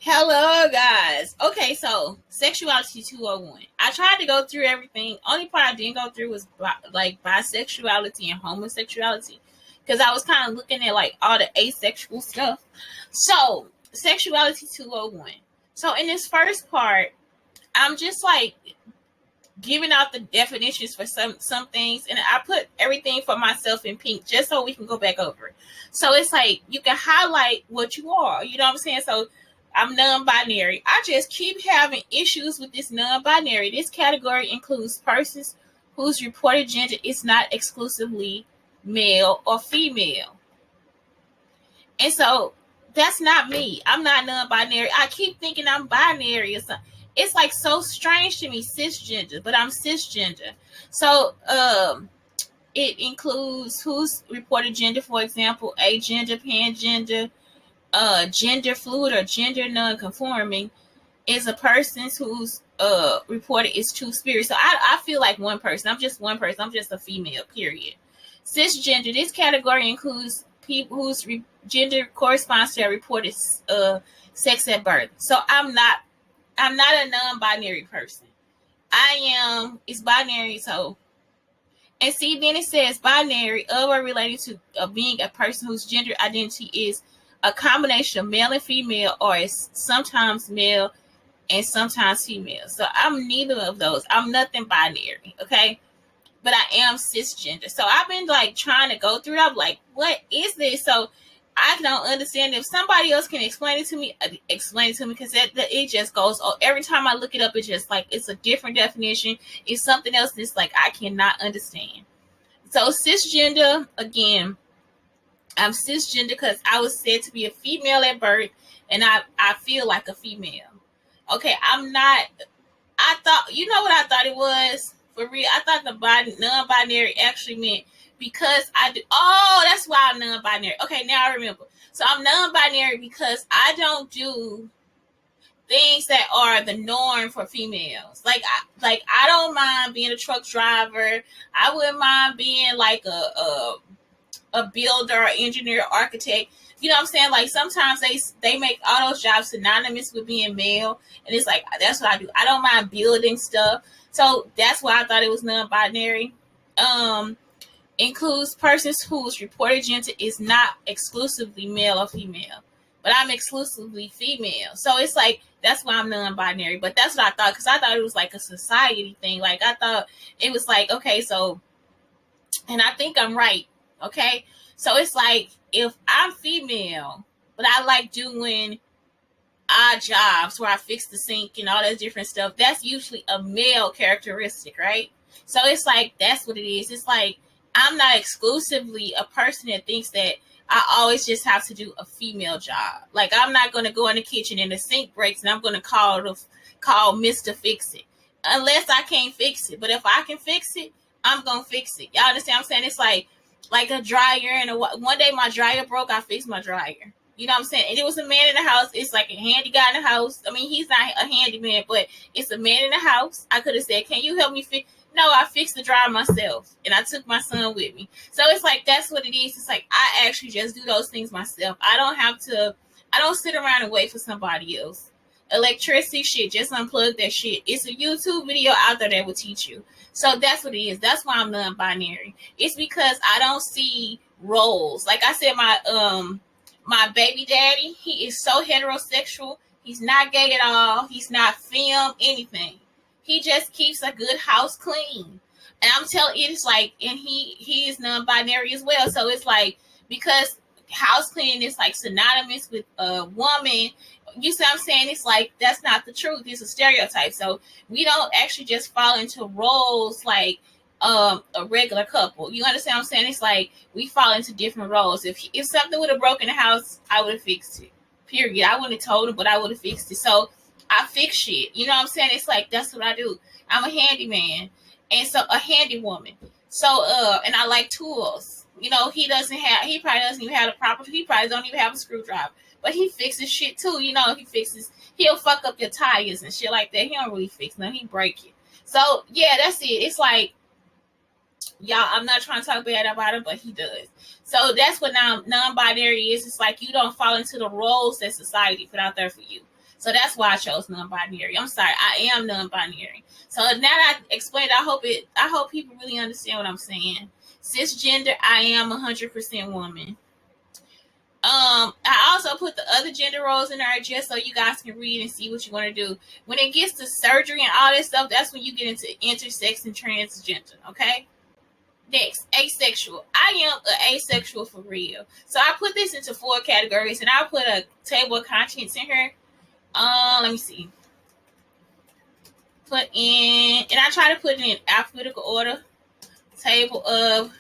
Hello, guys. Okay, so Sexuality 201. I tried to go through everything. Only part I didn't go through was like bisexuality and homosexuality because I was kind of looking at like all the asexual stuff. So, Sexuality 201. So, in this first part, I'm just like giving out the definitions for some things, and I put everything for myself in pink just so we can go back over it. So it's like you can highlight what you are. You know what I'm saying? So I'm non-binary. I just keep having issues with this non-binary. This category includes persons whose reported gender is not exclusively male or female. And so that's not me. I'm not non-binary. I keep thinking I'm binary or something. It's like so strange to me, cisgender, but I'm cisgender. So it includes who's reported gender, for example, agender, pangender, gender fluid or gender non-conforming is a person who's reported is two spirits. So I feel like one person. I'm just one person. I'm just a female, period. Cisgender, this category includes people whose gender corresponds to a reported sex at birth. So I'm not a non-binary person. I am it's binary. So and see, then it says binary of or related to being a person whose gender identity is a combination of male and female, or is sometimes male and sometimes female. So I'm neither of those. I'm nothing binary, okay? But I am cisgender. So I've been like trying to go through it. I'm like, what is this? So I don't understand. If somebody else can explain it to me, because it just goes. Oh, every time I look it up, it's just like it's a different definition. It's something else that's like I cannot understand. So cisgender, again, I'm cisgender because I was said to be a female at birth, and I feel like a female. Okay, I'm not. I thought, you know what I thought it was? For real, I thought the non-binary actually meant because I do. Oh, that's why I'm non-binary. Okay, now I remember. So I'm non-binary because I don't do things that are the norm for females. I don't mind being a truck driver. I wouldn't mind being like a builder, engineer, architect. You know what I'm saying? Like sometimes they make all those jobs synonymous with being male, and it's like that's what I do. I don't mind building stuff, so that's why I thought it was non-binary. Includes persons whose reported gender is not exclusively male or female, but I'm exclusively female. So it's like that's why I'm non-binary. But that's what I thought, because I thought it was like a society thing. Like I thought it was like, okay, so, and I think I'm right. Okay, so it's like if I'm female, but I like doing odd jobs where I fix the sink and all that different stuff, that's usually a male characteristic, right? So it's like that's what it is. It's like I'm not exclusively a person that thinks that I always just have to do a female job. Like I'm not going to go in the kitchen and the sink breaks and I'm going to call Mr. Fix It unless I can't fix it. But if I can fix it, I'm going to fix it. Y'all understand what I'm saying? It's like a dryer, and one day my dryer broke. I fixed my dryer. You know what I'm saying? And it was a man in the house. It's like a handy guy in the house. I mean, he's not a handyman, but it's a man in the house. I could have said, can you help me fix? No, I fixed the dryer myself, and I took my son with me. So it's like that's what it is. It's like I actually just do those things myself. I don't sit around and wait for somebody else. Electricity shit, just unplug that shit. It's a YouTube video out there that will teach you. So that's what it is. That's why I'm non-binary. It's because I don't see roles. Like I said, my baby daddy, he is so heterosexual. He's not gay at all. He's not femme, anything. He just keeps a good house clean. And I'm telling you, it's like, and he is non-binary as well. So it's like, because house cleaning is like synonymous with a woman, you see what I'm saying? It's like, that's not the truth. It's a stereotype. So we don't actually just fall into roles like a regular couple. You understand what I'm saying? It's like we fall into different roles. If something would have broken the house, I would have fixed it. Period. I wouldn't have told him, but I would have fixed it. So I fix shit. You know what I'm saying? It's like that's what I do. I'm a handyman, and so a handy woman. So and I like tools. You know, he probably doesn't even have he probably don't even have a screwdriver. But he fixes shit too. You know, he'll fuck up your tires and shit like that. He don't really fix nothing. He break it. So yeah, that's it. It's like, y'all, I'm not trying to talk bad about him, but he does. So that's what non-binary is. It's like you don't fall into the roles that society put out there for you. So that's why I chose non-binary. I'm sorry, I am non-binary. So now that I explained, I hope people really understand what I'm saying. Cisgender, I am 100% woman. I also put the other gender roles in there just so you guys can read and see what you want to do. When it gets to surgery and all that stuff, that's when you get into intersex and transgender, okay? Next, asexual. I am an asexual for real. So I put this into 4 categories, and I'll put a table of contents in here. Let me see. Put in, and I try to put it in alphabetical order. Table of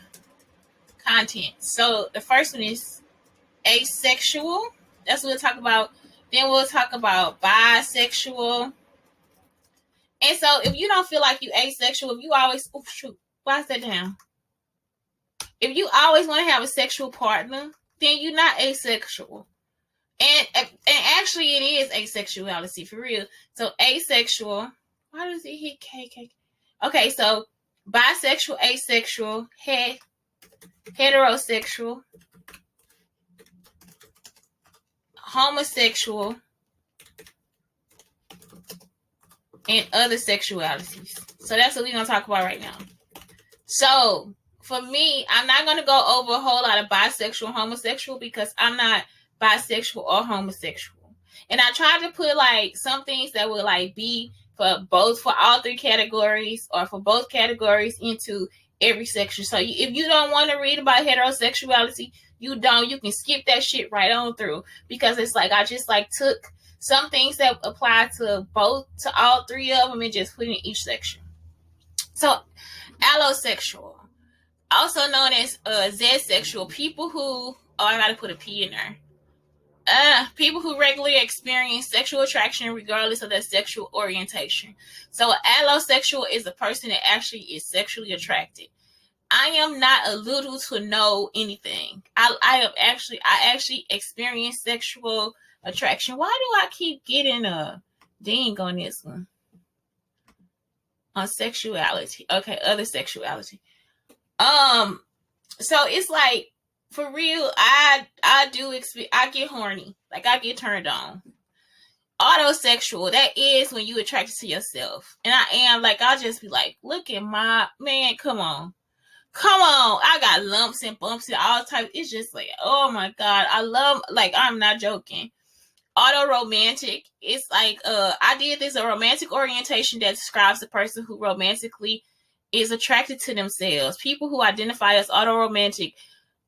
contents. So the first one is asexual. That's what we'll talk about. Then we'll talk about bisexual. And so if you don't feel like you asexual, if you always, oh shoot, why is that down? If you always want to have a sexual partner, then you're not asexual. And actually it is asexuality for real. So asexual, why does it hit KK? Okay, so bisexual, asexual, heterosexual, homosexual, and other sexualities. So that's what we're going to talk about right now. So for me, I'm not going to go over a whole lot of bisexual, homosexual, because I'm not bisexual or homosexual. And I tried to put like some things that would like be for all 3 categories, or for both categories into every section. So if you don't want to read about heterosexuality, you can skip that shit right on through, because it's like I just like took some things that apply to all 3 of them and just put in each section. So allosexual, also known as Z-sexual, people who, I gotta put a P in there. People who regularly experience sexual attraction regardless of their sexual orientation. So allosexual is a person that actually is sexually attracted. I am not a little to no anything. I actually experience sexual attraction. Why do I keep getting a ding on this one? On sexuality. Okay, other sexuality. So it's like, for real, I get horny. Like, I get turned on. Autosexual, that is when you attracted to yourself. And I am, like, I'll just be like, look at my, man, come on. I got lumps and bumps and all types. It's just like, oh my God. I love, like, I'm not joking. Autoromantic, it's like, I did this, a romantic orientation that describes the person who romantically is attracted to themselves. People who identify as autoromantic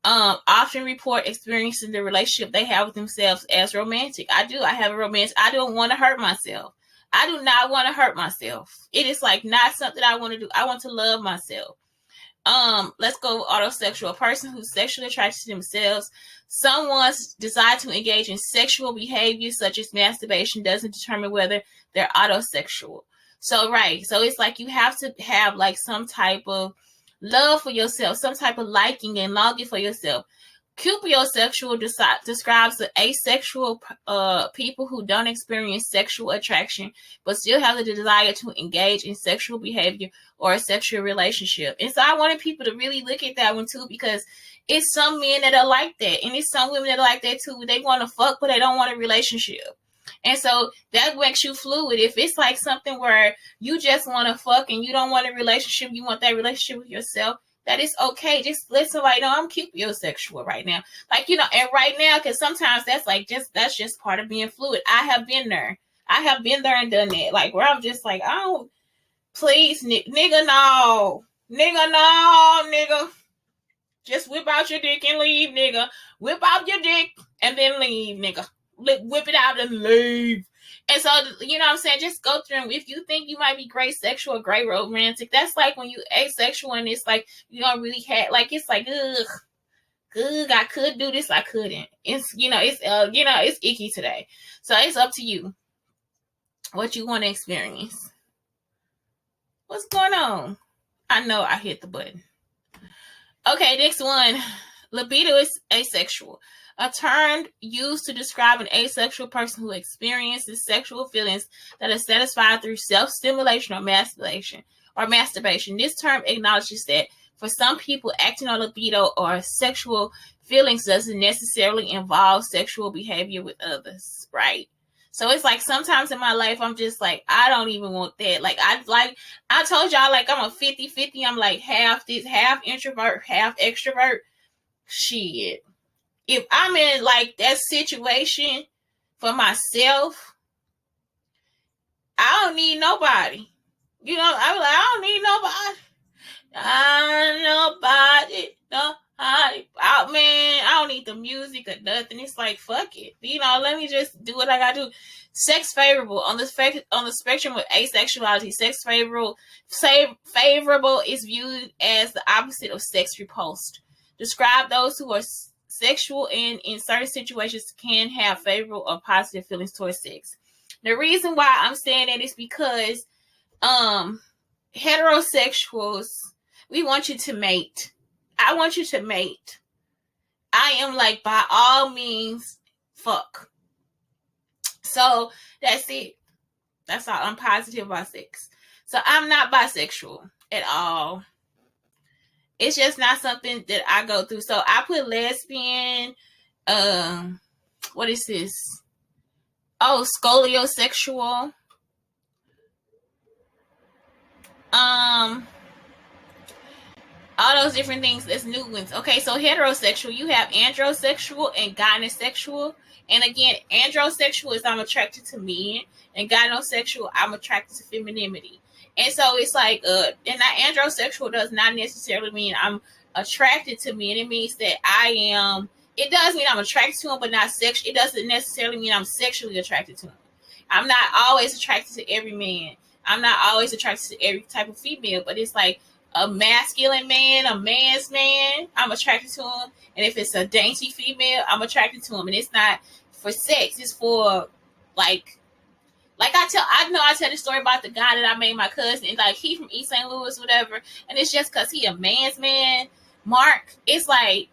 often report experiencing the relationship they have with themselves as romantic. I have a romance. I don't want to hurt myself. I do not want to hurt myself. It is like not something I want to do. I want to love myself. Let's go autosexual. A person who's sexually attracted to themselves. Someone's desire to engage in sexual behavior such as masturbation doesn't determine whether they're autosexual. So, right. So it's like you have to have like some type of love for yourself, some type of liking and longing for yourself. Cupiosexual describes the asexual people who don't experience sexual attraction but still have the desire to engage in sexual behavior or a sexual relationship. And so I wanted people to really look at that one too, because it's some men that are like that, and it's some women that are like that too. They want to fuck, but they don't want a relationship. And so that makes you fluid. If it's like something where you just want to fuck and you don't want a relationship, you want that relationship with yourself, that is okay. Just let somebody know I'm cupiosexual right now. Like, you know, and right now, because sometimes that's like that's just part of being fluid. I have been there. And done that. Like, where I'm just like, oh, please, nigga, no. Nigga. Just whip out your dick and leave, nigga. Whip out your dick and then leave, nigga. Whip it out and leave. And so, you know what I'm saying? Just go through them. If you think you might be great sexual, great romantic, that's like when you asexual and it's like you don't really have, like, it's like, ugh, I could do this, I couldn't. It's, it's icky today. So it's up to you what you want to experience. What's going on? I know I hit the button. Okay, next one. Libido is asexual. A term used to describe an asexual person who experiences sexual feelings that are satisfied through self-stimulation or masturbation. This term acknowledges that for some people, acting on libido or sexual feelings doesn't necessarily involve sexual behavior with others, right? So it's like sometimes in my life I'm just like, I don't even want that. Like I told y'all, like I'm a 50-50. I'm like half this, half introvert, half extrovert. Shit. If I'm in like that situation for myself, I don't need nobody. You know, I'm like, I don't need nobody. Nobody. Oh man, I don't need the music or nothing. It's like fuck it. You know, let me just do what I gotta do. Sex favorable on the spectrum of asexuality. Sex favorable is viewed as the opposite of sex repulsed. Describe those who are sexual and in certain situations can have favorable or positive feelings towards sex. The reason why I'm saying that is because heterosexuals, we want you to mate. I want you to mate. I am like, by all means, fuck. So that's it. That's all. I'm positive about sex. So I'm not bisexual at all. It's just not something that I go through. So I put lesbian. What is this? Oh, scoliosexual. All those different things. That's new ones. Okay, so heterosexual, you have androsexual and gynosexual. And again, androsexual is I'm attracted to men, and gynosexual, I'm attracted to femininity. And so it's like, and that androsexual does not necessarily mean I'm attracted to men. It means that I am. It does mean I'm attracted to him, but not sexual. It doesn't necessarily mean I'm sexually attracted to him. I'm not always attracted to every man. I'm not always attracted to every type of female, but it's like a masculine man, a man's man, I'm attracted to him. And if it's a dainty female, I'm attracted to him. And it's not for sex. It's for I tell the story about the guy that I made my cousin, and like he from East St. Louis, whatever. And it's just because he a man's man, Mark. It's like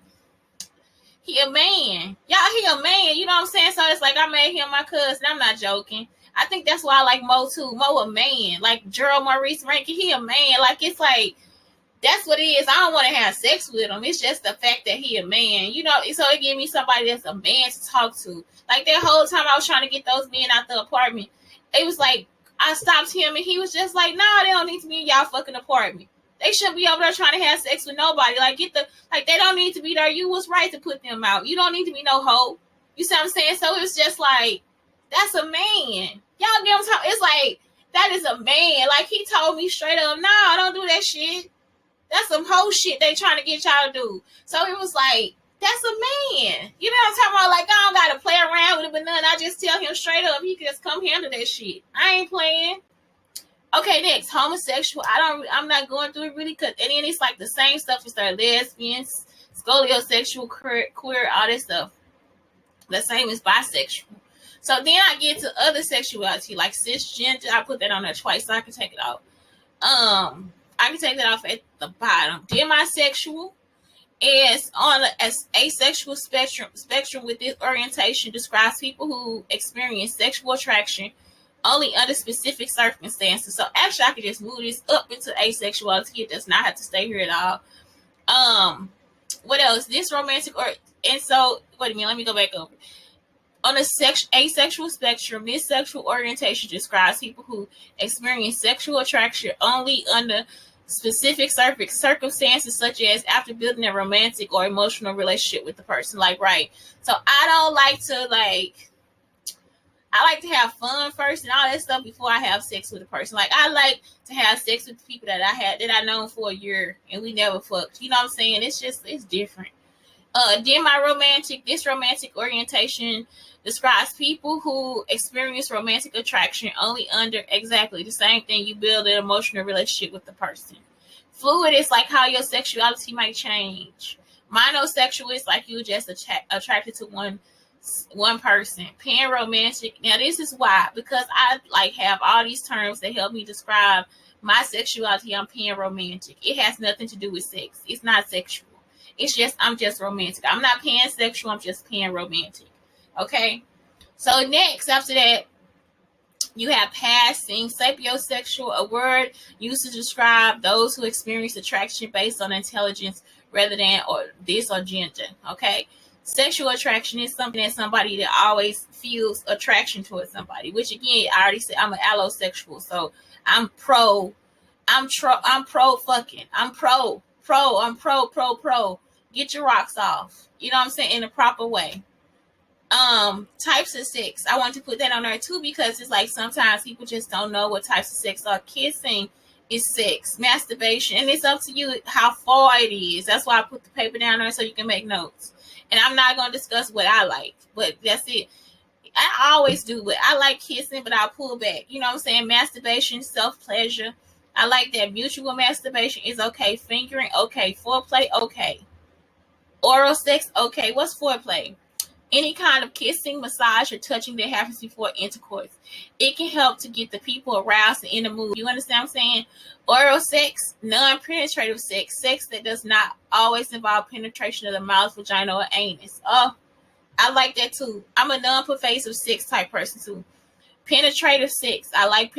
he a man. Y'all, he a man. You know what I'm saying? So it's like I made him my cousin. I'm not joking. I think that's why I like Mo too. Mo a man. Like Gerald Maurice Rankin, he a man. Like it's like that's what it is. I don't want to have sex with him. It's just the fact that he a man. You know, so it gave me somebody that's a man to talk to. Like that whole time I was trying to get those men out the apartment, it was like I stopped him and he was just like, nah, they don't need to be in y'all fucking apartment. They shouldn't be over there trying to have sex with nobody. Like they don't need to be there. You was right to put them out. You don't need to be no hoe. You see what I'm saying? So it was just like, that's a man. Y'all get what I'm talking? It's like, that is a man. Like he told me straight up, nah, don't do that shit. That's some whole shit they trying to get y'all to do. So it was like, that's a man. You know what I'm talking about? Like, I don't got to play around with it, but none. I just tell him straight up, he can just come handle that shit. I ain't playing. Okay, next, homosexual. I'm not going through it really, and then it's like the same stuff as their lesbians, scoliosexual, queer, all this stuff. The same as bisexual. So then I get to other sexuality, like cisgender. I put that on there twice, so I can take it out. I can take that off at the bottom. Demisexual is on an asexual spectrum with this orientation describes people who experience sexual attraction only under specific circumstances. So actually I could just move this up into asexuality. It does not have to stay here at all. What else? This romantic wait a minute, let me go back over. On the asexual spectrum, this sexual orientation describes people who experience sexual attraction only under specific circumstances, such as after building a romantic or emotional relationship with the person. Like, right. So I don't like to I like to have fun first and all that stuff before I have sex with a person. Like, I like to have sex with people that I known for a year and we never fucked. You know what I'm saying? It's different. This romantic orientation describes people who experience romantic attraction only under exactly the same thing you build an emotional relationship with the person. Fluid is like how your sexuality might change. Monosexual is like you just attracted to one person. Panromantic. Now this is why, because I have all these terms that help me describe my sexuality. I'm panromantic. It has nothing to do with sex. It's not sexual. It's just, I'm just romantic. I'm not pansexual. I'm just panromantic. Okay? So next, after that, you have passing sapiosexual, a word used to describe those who experience attraction based on intelligence rather than or gender. Okay? Sexual attraction is something that somebody that always feels attraction towards somebody, which again, I already said I'm an allosexual. So I'm pro, I'm pro fucking. I'm pro. Get your rocks off. You know what I'm saying? In the proper way. Types of sex. I want to put that on there too because it's like sometimes people just don't know what types of sex are. Kissing is sex, masturbation, and it's up to you how far it is. That's why I put the paper down there so you can make notes. And I'm not gonna discuss what I like, but that's it. I always do, but I like kissing, but I'll pull back. You know what I'm saying? Masturbation, self pleasure. I like that. Mutual masturbation is okay. Fingering, okay. Foreplay, okay. Oral sex, okay. What's foreplay? Any kind of kissing, massage, or touching that happens before intercourse. It can help to get the people aroused and in the mood. You understand what I'm saying? Oral sex, non-penetrative sex, sex that does not always involve penetration of the mouth, vagina, or anus. Oh, I like that too. I'm a non-pervasive sex type person too. Penetrative sex. I like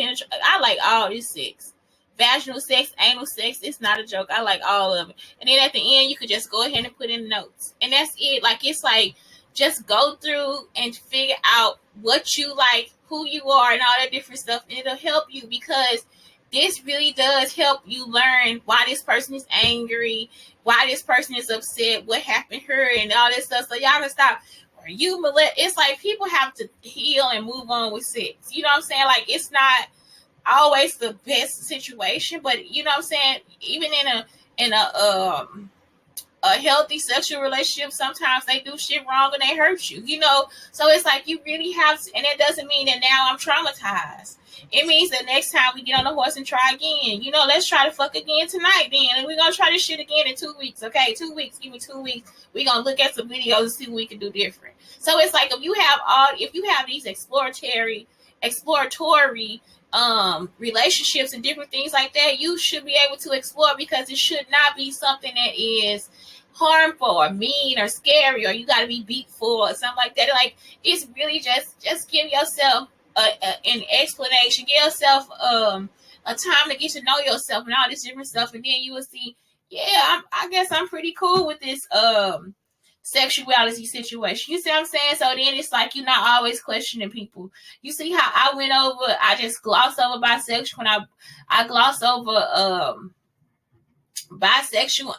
all this sex. Vaginal sex, anal sex, it's not a joke. I like all of it. And then at the end, you could just go ahead and put in notes. And that's it. Like, it's like, just go through and figure out what you like, who you are, and all that different stuff. And it'll help you because this really does help you learn why this person is angry, why this person is upset, what happened to her, and all this stuff. So y'all can stop. It's like people have to heal and move on with sex. You know what I'm saying? Like, it's not always the best situation, but you know what I'm saying? Even in a healthy sexual relationship, sometimes they do shit wrong and they hurt you, you know? So it's like you really have to, and it doesn't mean that now I'm traumatized. It means that next time we get on the horse and try again. You know, let's try to fuck again tonight then. And we're going to try this shit again in 2 weeks, okay? 2 weeks. Give me 2 weeks. We're going to look at some videos and see what we can do different. So it's like if you have these exploratory relationships and different things like that, you should be able to explore because it should not be something that is harmful or mean or scary or you got to be beat for or something like that. Like, it's really just give yourself an explanation, give yourself a time to get to know yourself and all this different stuff, and then you will see, yeah, I guess I'm pretty cool with this sexuality situation. You see what I'm saying? So then it's like you're not always questioning people. You see how I just glossed over bisexual when I glossed over bisexual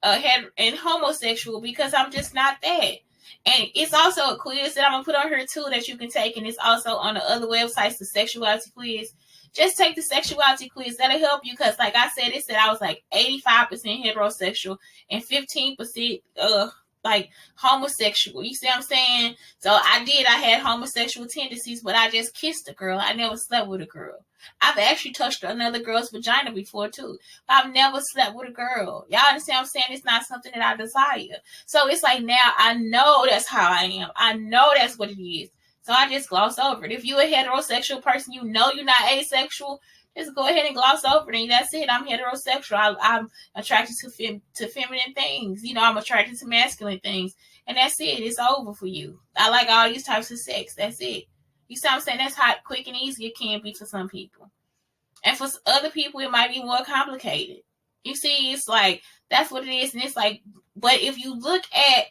and homosexual because I'm just not that. And it's also a quiz that I'm gonna put on here too that you can take, and it's also on the other websites, the sexuality quiz. Just take the sexuality quiz. That'll help you because, like I said, it said I was like 85% heterosexual and 15% like homosexual. You see what I'm saying? So I had homosexual tendencies, but I just kissed a girl. I never slept with a girl. I've actually touched another girl's vagina before too. I've never slept with a girl. Y'all understand what I'm saying? It's not something that I desire. So it's like now I know that's how I am. I know that's what it is. So I just gloss over it. If you're a heterosexual person, you know you're not asexual, just go ahead and gloss over it. And that's it. I'm heterosexual. I'm attracted to feminine things. You know, I'm attracted to masculine things. And that's it. It's over for you. I like all these types of sex. That's it. You see what I'm saying? That's how quick and easy it can be for some people. And for other people, it might be more complicated. You see, it's like, that's what it is. And it's like, but if you look at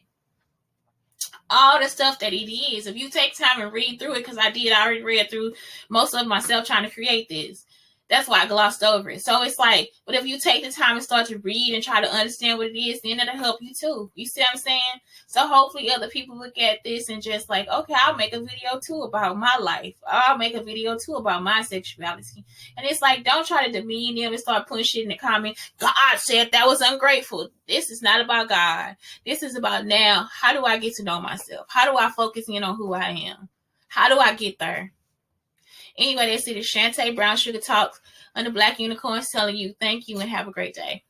all the stuff that it is, if you take time and read through it, because I already read through most of it myself trying to create this. That's why I glossed over it. So it's like, but if you take the time and start to read and try to understand what it is, then it'll help you too. You see what I'm saying? So hopefully other people look at this and just like, okay, I'll make a video too about my life. I'll make a video too about my sexuality. And it's like, don't try to demean them and start putting shit in the comment. God said that was ungrateful. This is not about God. This is about now, how do I get to know myself? How do I focus in on who I am? How do I get there? Anyway, that's it. It's Shante Brown Sugar Talks on the Black Unicorns telling you thank you and have a great day.